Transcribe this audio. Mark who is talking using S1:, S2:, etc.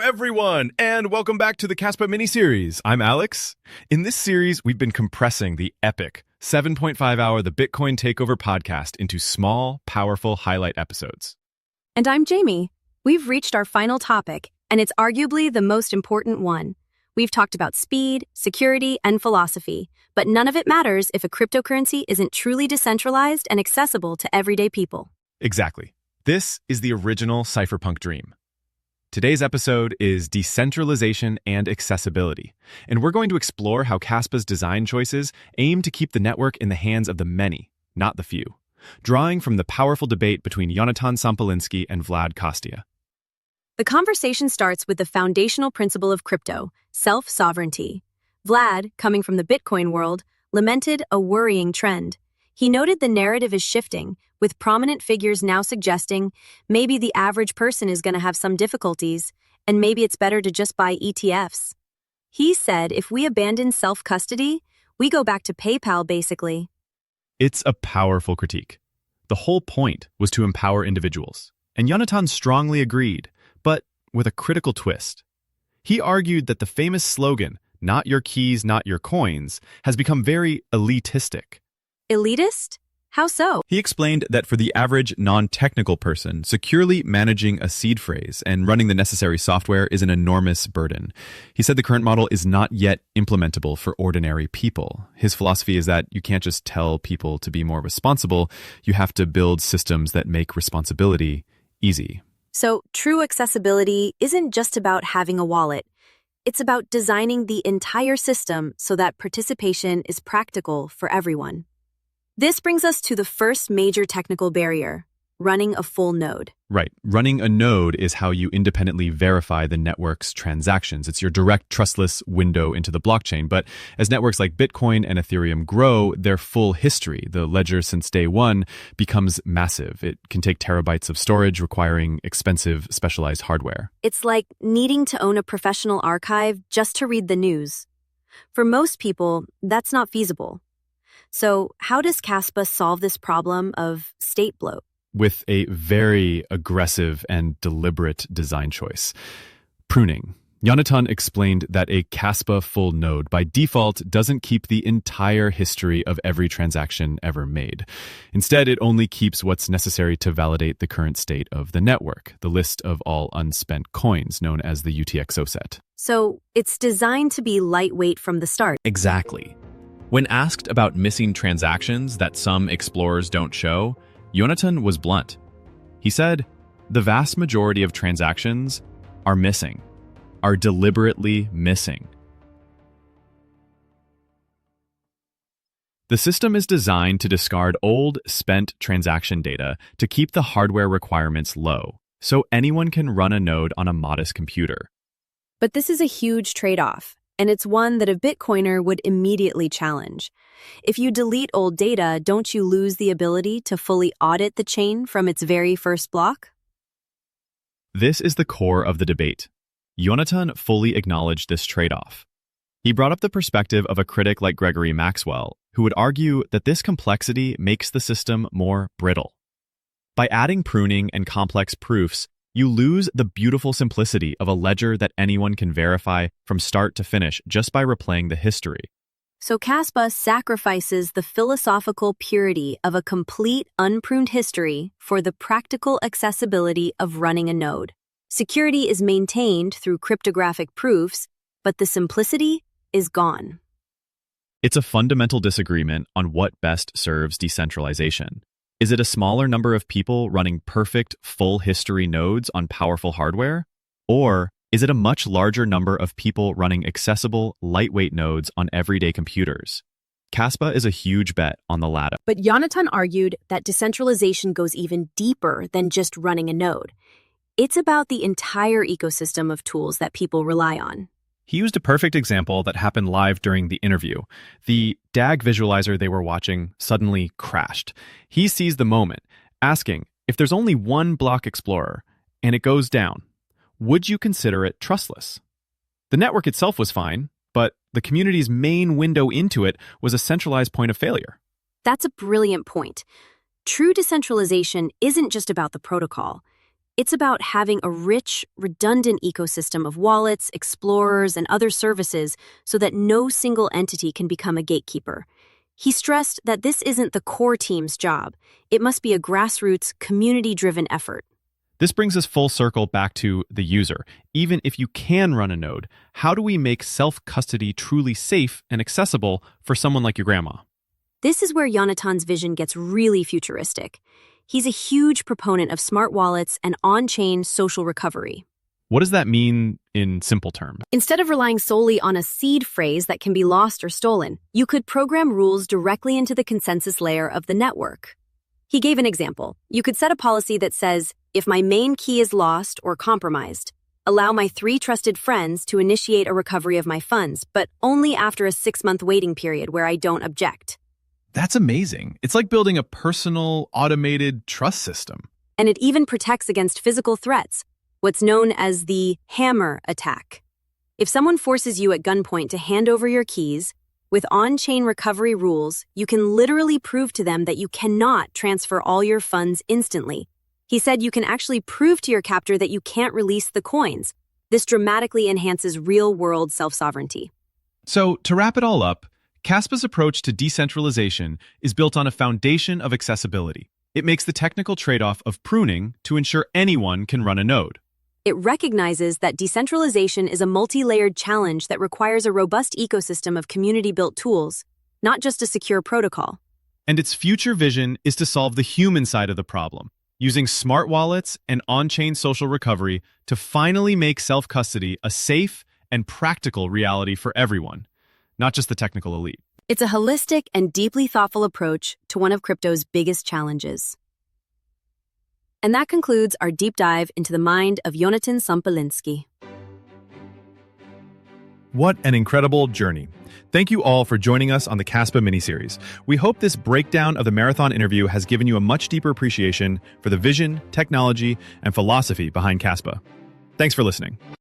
S1: everyone, and welcome back to the Kaspa Miniseries. I'm Alex. In this series, we've been compressing the epic 7.5-hour The Bitcoin Takeover podcast into small, powerful highlight episodes.
S2: And I'm Jamie. We've reached our final topic, and it's arguably the most important one. We've talked about speed, security, and philosophy, but none of it matters if a cryptocurrency isn't truly decentralized and accessible to everyday people.
S1: Exactly. This is the original cypherpunk dream. Today's episode is Decentralization and Accessibility, and we're going to explore how Kaspa's design choices aim to keep the network in the hands of the many, not the few, drawing from the powerful debate between Yonatan and Vlad Kostia.
S2: The conversation starts with the foundational principle of crypto, self-sovereignty. Vlad, coming from the Bitcoin world, lamented a worrying trend. He noted the narrative is shifting, with prominent figures now suggesting maybe the average person is going to have some difficulties, and maybe it's better to just buy ETFs. He said if we abandon self-custody, we go back to PayPal basically.
S1: It's a powerful critique. The whole point was to empower individuals, and Yonatan strongly agreed, but with a critical twist. He argued that the famous slogan, "Not your keys, not your coins," has become very elitistic.
S2: Elitist? How so?
S1: He explained that for the average non-technical person, securely managing a seed phrase and running the necessary software is an enormous burden. He said the current model is not yet implementable for ordinary people. His philosophy is that you can't just tell people to be more responsible, you have to build systems that make responsibility easy.
S2: So, true accessibility isn't just about having a wallet. It's about designing the entire system so that participation is practical for everyone. This brings us to the first major technical barrier, running a full node.
S1: Right. Running a node is how you independently verify the network's transactions. It's your direct, trustless window into the blockchain. But as networks like Bitcoin and Ethereum grow, their full history, the ledger since day one, becomes massive. It can take terabytes of storage, requiring expensive, specialized hardware.
S2: It's like needing to own a professional archive just to read the news. For most people, that's not feasible. So how does Kaspa solve this problem of state bloat?
S1: With a very aggressive and deliberate design choice. Pruning. Yonatan explained that a Kaspa full node by default doesn't keep the entire history of every transaction ever made. Instead, it only keeps what's necessary to validate the current state of the network, the list of all unspent coins known as the UTXO set.
S2: So it's designed to be lightweight from the start.
S1: Exactly. When asked about missing transactions that some explorers don't show, Yonatan was blunt. He said, the vast majority of transactions are missing, are deliberately missing. The system is designed to discard old, spent transaction data to keep the hardware requirements low, so anyone can run a node on a modest computer.
S2: But this is a huge trade-off. And it's one that a Bitcoiner would immediately challenge. If you delete old data, don't you lose the ability to fully audit the chain from its very first block?
S1: This is the core of the debate. Yonatan fully acknowledged this trade-off. He brought up the perspective of a critic like Gregory Maxwell, who would argue that this complexity makes the system more brittle. By adding pruning and complex proofs, you lose the beautiful simplicity of a ledger that anyone can verify from start to finish just by replaying the history.
S2: So Kaspa sacrifices the philosophical purity of a complete, unpruned history for the practical accessibility of running a node. Security is maintained through cryptographic proofs, but the simplicity is gone.
S1: It's a fundamental disagreement on what best serves decentralization. Is it a smaller number of people running perfect, full history nodes on powerful hardware? Or is it a much larger number of people running accessible, lightweight nodes on everyday computers? Kaspa is a huge bet on the latter.
S2: But Yonatan argued that decentralization goes even deeper than just running a node. It's about the entire ecosystem of tools that people rely on.
S1: He used a perfect example that happened live during the interview. The DAG visualizer they were watching suddenly crashed. He seized the moment, asking, if there's only one block explorer and it goes down, would you consider it trustless? The network itself was fine, but the community's main window into it was a centralized point of failure.
S2: That's a brilliant point. True decentralization isn't just about the protocol. It's about having a rich, redundant ecosystem of wallets, explorers, and other services so that no single entity can become a gatekeeper. He stressed that this isn't the core team's job. It must be a grassroots, community-driven effort.
S1: This brings us full circle back to the user. Even if you can run a node, how do we make self-custody truly safe and accessible for someone like your grandma?
S2: This is where Yonatan's vision gets really futuristic. He's a huge proponent of smart wallets and on-chain social recovery.
S1: What does that mean in simple terms?
S2: Instead of relying solely on a seed phrase that can be lost or stolen, you could program rules directly into the consensus layer of the network. He gave an example. You could set a policy that says, if my main key is lost or compromised, allow my 3 trusted friends to initiate a recovery of my funds, but only after a 6-month waiting period where I don't object.
S1: That's amazing. It's like building a personal, automated trust system.
S2: And it even protects against physical threats, what's known as the hammer attack. If someone forces you at gunpoint to hand over your keys, with on-chain recovery rules, you can literally prove to them that you cannot transfer all your funds instantly. He said you can actually prove to your captor that you can't release the coins. This dramatically enhances real-world self-sovereignty.
S1: So, to wrap it all up, Kaspa's approach to decentralization is built on a foundation of accessibility. It makes the technical trade-off of pruning to ensure anyone can run a node.
S2: It recognizes that decentralization is a multi-layered challenge that requires a robust ecosystem of community-built tools, not just a secure protocol.
S1: And its future vision is to solve the human side of the problem, using smart wallets and on-chain social recovery to finally make self-custody a safe and practical reality for everyone, not just the technical elite.
S2: It's a holistic and deeply thoughtful approach to one of crypto's biggest challenges. And that concludes our deep dive into the mind of Yonatan Sampolinsky.
S1: What an incredible journey. Thank you all for joining us on the Kaspa miniseries. We hope this breakdown of the marathon interview has given you a much deeper appreciation for the vision, technology, and philosophy behind Kaspa. Thanks for listening.